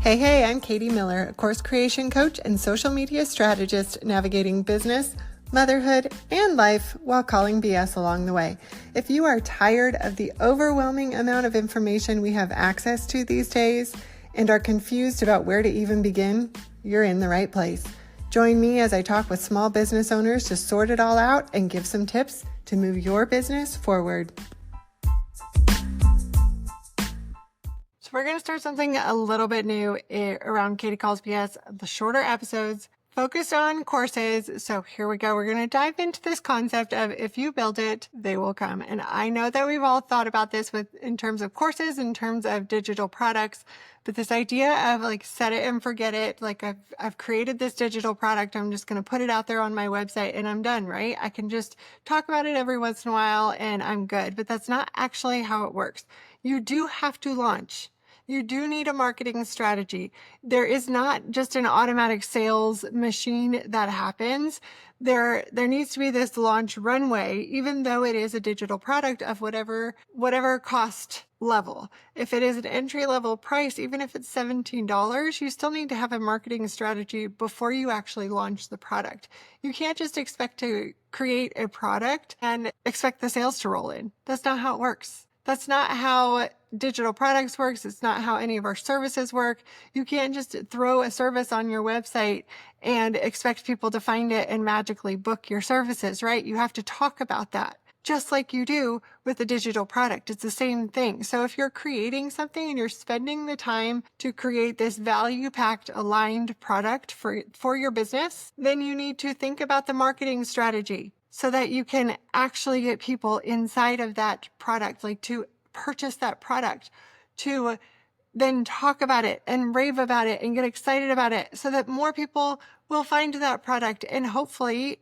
Hey, I'm Katy Miller, a course creation coach and social media strategist navigating business, motherhood, and life while calling BS along the way. If you are tired of the overwhelming amount of information we have access to these days and are confused about where to even begin, you're in the right place. Join me as I talk with small business owners to sort it all out and give some tips to move your business forward. We're going to start something a little bit new around Katy Calls BS, the shorter episodes focused on courses. So here we go. We're going to dive into this concept of if you build it, they will come. And I know that we've all thought about this in terms of courses, in terms of digital products, but this idea of like set it and forget it. Like I've created this digital product. I'm just going to put it out there on my website and I'm done, right? I can just talk about it every once in a while and I'm good, but that's not actually how it works. You do have to launch. You do need a marketing strategy. There is not just an automatic sales machine that happens. There needs to be this launch runway, even though it is a digital product of whatever cost level. If it is an entry-level price, even if it's $17, you still need to have a marketing strategy before you actually launch the product. You can't just expect to create a product and expect the sales to roll in. That's not how it works. That's not how digital products works. It's not how any of our services work. You can't just throw a service on your website and expect people to find it and magically book your services, right? You have to talk about that just like you do with a digital product. It's the same thing. So if you're creating something and you're spending the time to create this value-packed aligned product for your business, then you need to think about the marketing strategy so that you can actually get people inside of that product, like to purchase that product, to then talk about it and rave about it and get excited about it so that more people will find that product. And hopefully,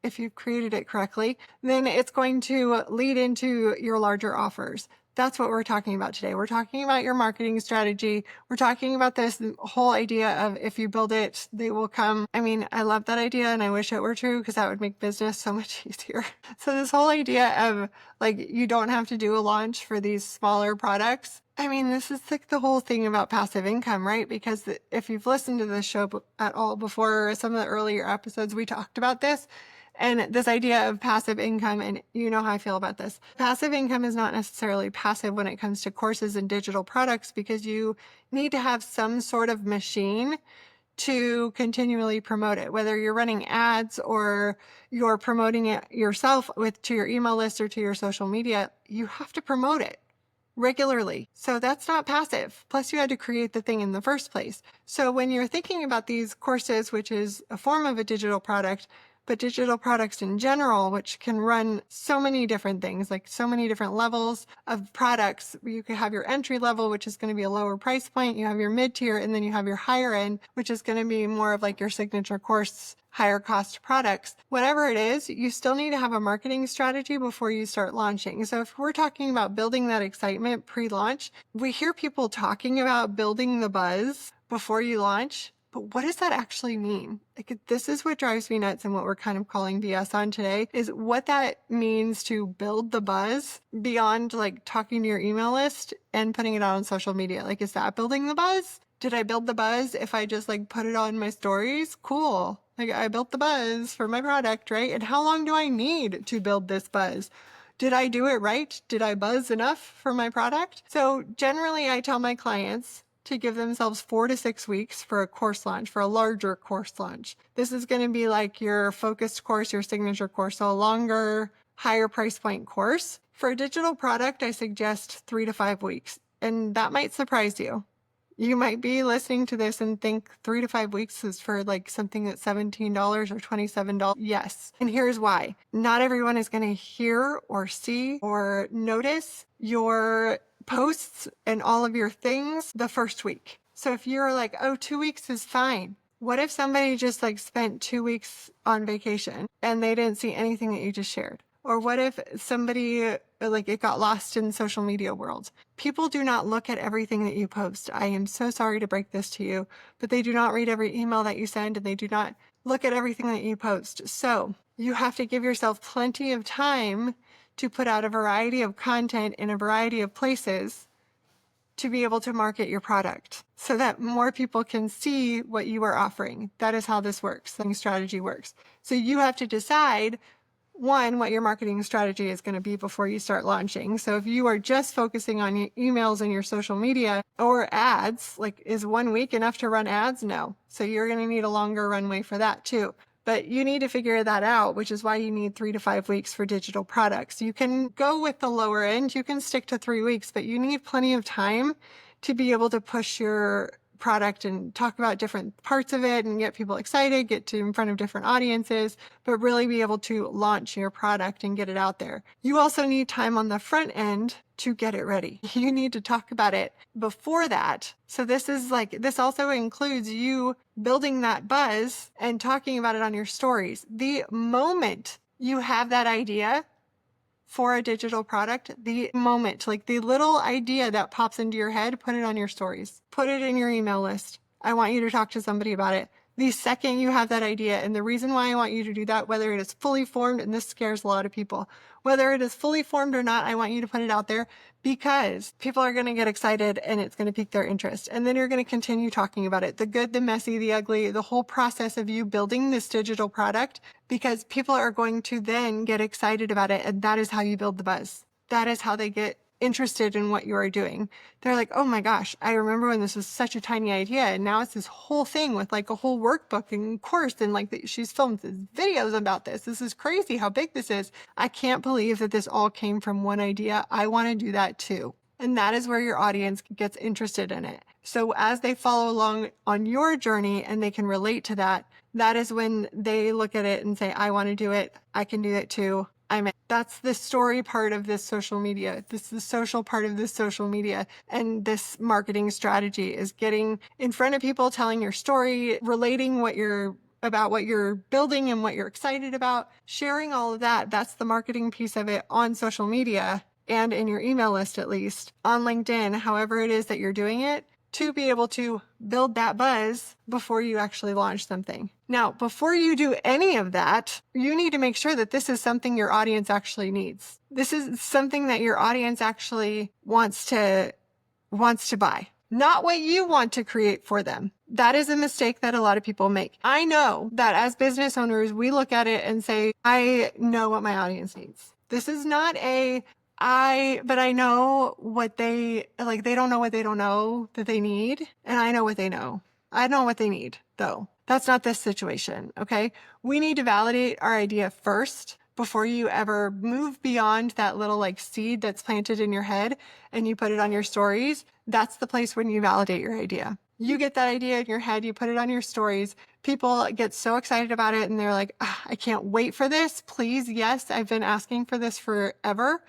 if you've created it correctly, then it's going to lead into your larger offers. That's what we're talking about today. We're talking about your marketing strategy. We're talking about this whole idea of if you build it, they will come. I mean, I love that idea and I wish it were true because that would make business so much easier. So this whole idea of like, you don't have to do a launch for these smaller products. I mean, this is like the whole thing about passive income, right? Because if you've listened to this show at all before, some of the earlier episodes, we talked about this. And this idea of passive income, and you know how I feel about this. Passive income is not necessarily passive when it comes to courses and digital products because you need to have some sort of machine to continually promote it. Whether you're running ads or you're promoting it yourself to your email list or to your social media, you have to promote it regularly. So that's not passive. Plus you had to create the thing in the first place. So when you're thinking about these courses, which is a form of a digital product, but digital products in general, which can run so many different things, like so many different levels of products. You could have your entry level, which is going to be a lower price point. You have your mid-tier, and then you have your higher end, which is going to be more of like your signature course, higher cost products. Whatever it is, you still need to have a marketing strategy before you start launching. So if we're talking about building that excitement pre-launch, we hear people talking about building the buzz before you launch. But what does that actually mean? Like, this is what drives me nuts and what we're kind of calling BS on today is what that means to build the buzz beyond like talking to your email list and putting it out on social media. Like, is that building the buzz? Did I build the buzz if I just like put it on my stories? Cool. Like I built the buzz for my product, right? And how long do I need to build this buzz? Did I do it right? Did I buzz enough for my product? So generally I tell my clients to give themselves 4 to 6 weeks for a course launch, for a larger course launch. This is going to be like your focused course, your signature course, so a longer, higher price point course. For a digital product, I suggest 3 to 5 weeks, and that might surprise you. You might be listening to this and think 3 to 5 weeks is for like something that's $17 or $27. Yes. And here's why. Not everyone is going to hear or see or notice your posts and all of your things the first week. So if you're like, oh, 2 weeks is fine. What if somebody just like spent 2 weeks on vacation and they didn't see anything that you just shared? Or what if somebody, like it got lost in social media world? People do not look at everything that you post. I am so sorry to break this to you, but they do not read every email that you send and they do not look at everything that you post. So you have to give yourself plenty of time to put out a variety of content in a variety of places to be able to market your product so that more people can see what you are offering. That is how this works. The strategy works. So you have to decide, one, what your marketing strategy is going to be before you start launching. So if you are just focusing on your emails and your social media or ads, like, is 1 week enough to run ads? No. So you're going to need a longer runway for that too. But you need to figure that out, which is why you need 3 to 5 weeks for digital products. You can go with the lower end. You can stick to 3 weeks, but you need plenty of time to be able to push your product and talk about different parts of it and get people excited, get to in front of different audiences, but really be able to launch your product and get it out there. You also need time on the front end to get it ready. You need to talk about it before that. So this also includes you building that buzz and talking about it on your stories. The moment you have that idea for a digital product, the moment, like the little idea that pops into your head, put it on your stories, put it in your email list. I want you to talk to somebody about it. The second you have that idea, and the reason why I want you to do that, whether it is fully formed, and this scares a lot of people, whether it is fully formed or not, I want you to put it out there because people are going to get excited and it's going to pique their interest. And then you're going to continue talking about it, the good, the messy, the ugly, the whole process of you building this digital product, because people are going to then get excited about it. And that is how you build the buzz. That is how they get interested in what you are doing. They're like, oh my gosh, I remember when this was such a tiny idea and now it's this whole thing with like a whole workbook and course and like she's filmed videos about this. This is crazy how big this is. I can't believe that this all came from one idea. I want to do that too. And that is where your audience gets interested in it. So as they follow along on your journey and they can relate to that, that is when they look at it and say, I want to do it. I can do it too. That's the story part of this social media. This is the social part of this social media. And this marketing strategy is getting in front of people, telling your story, relating about what you're building and what you're excited about, sharing all of that. That's the marketing piece of it on social media and in your email list, at least on LinkedIn, however it is that you're doing it, to be able to build that buzz before you actually launch something. Now, before you do any of that, you need to make sure that this is something your audience actually needs. This is something that your audience actually wants to buy, not what you want to create for them. That is a mistake that a lot of people make. I know that as business owners, we look at it and say, I know what my audience needs. This is not but I know what they don't know what they don't know that they need. And I know what they know. I know what they need though. That's not this situation. Okay. We need to validate our idea first before you ever move beyond that little like seed that's planted in your head and you put it on your stories. That's the place when you validate your idea. You get that idea in your head, you put it on your stories. People get so excited about it and they're like, I can't wait for this. Please. Yes. I've been asking for this forever.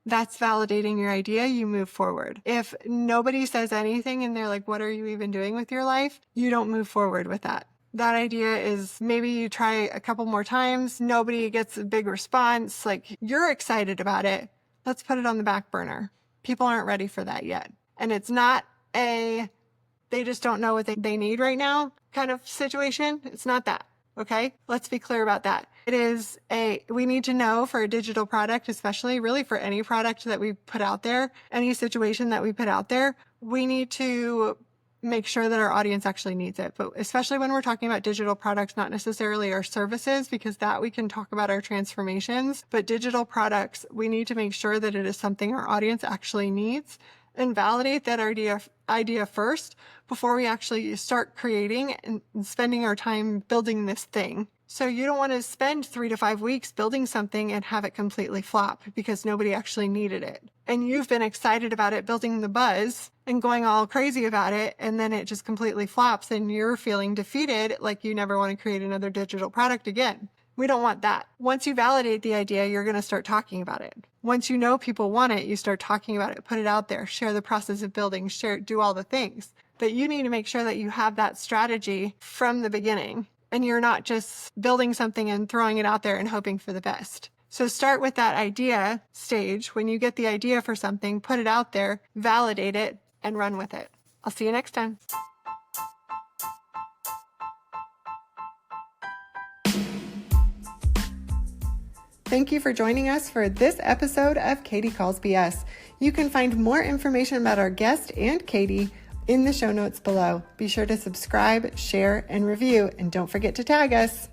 That's validating your idea. You move forward. If nobody says anything and they're like, what are you even doing with your life? You don't move forward with that. That idea is maybe you try a couple more times. Nobody gets a big response. Like you're excited about it. Let's put it on the back burner. People aren't ready for that yet. And it's not they just don't know what they need right now kind of situation. It's not that. Okay. Let's be clear about that. It is we need to know for a digital product, especially really for any product that we put out there, any situation that we put out there, we need to make sure that our audience actually needs it. But especially when we're talking about digital products, not necessarily our services, because that we can talk about our transformations, but digital products, we need to make sure that it is something our audience actually needs and validate that idea first before we actually start creating and spending our time building this thing. So you don't want to spend 3 to 5 weeks building something and have it completely flop because nobody actually needed it. And you've been excited about it, building the buzz and going all crazy about it. And then it just completely flops and you're feeling defeated, like you never want to create another digital product again. We don't want that. Once you validate the idea, you're going to start talking about it. Once you know people want it, you start talking about it, put it out there, share the process of building, do all the things. But you need to make sure that you have that strategy from the beginning and you're not just building something and throwing it out there and hoping for the best. So start with that idea stage. When you get the idea for something, put it out there, validate it, and run with it. I'll see you next time. Thank you for joining us for this episode of Katy Calls BS. You can find more information about our guest and Katy in the show notes below. Be sure to subscribe, share, and review, and don't forget to tag us.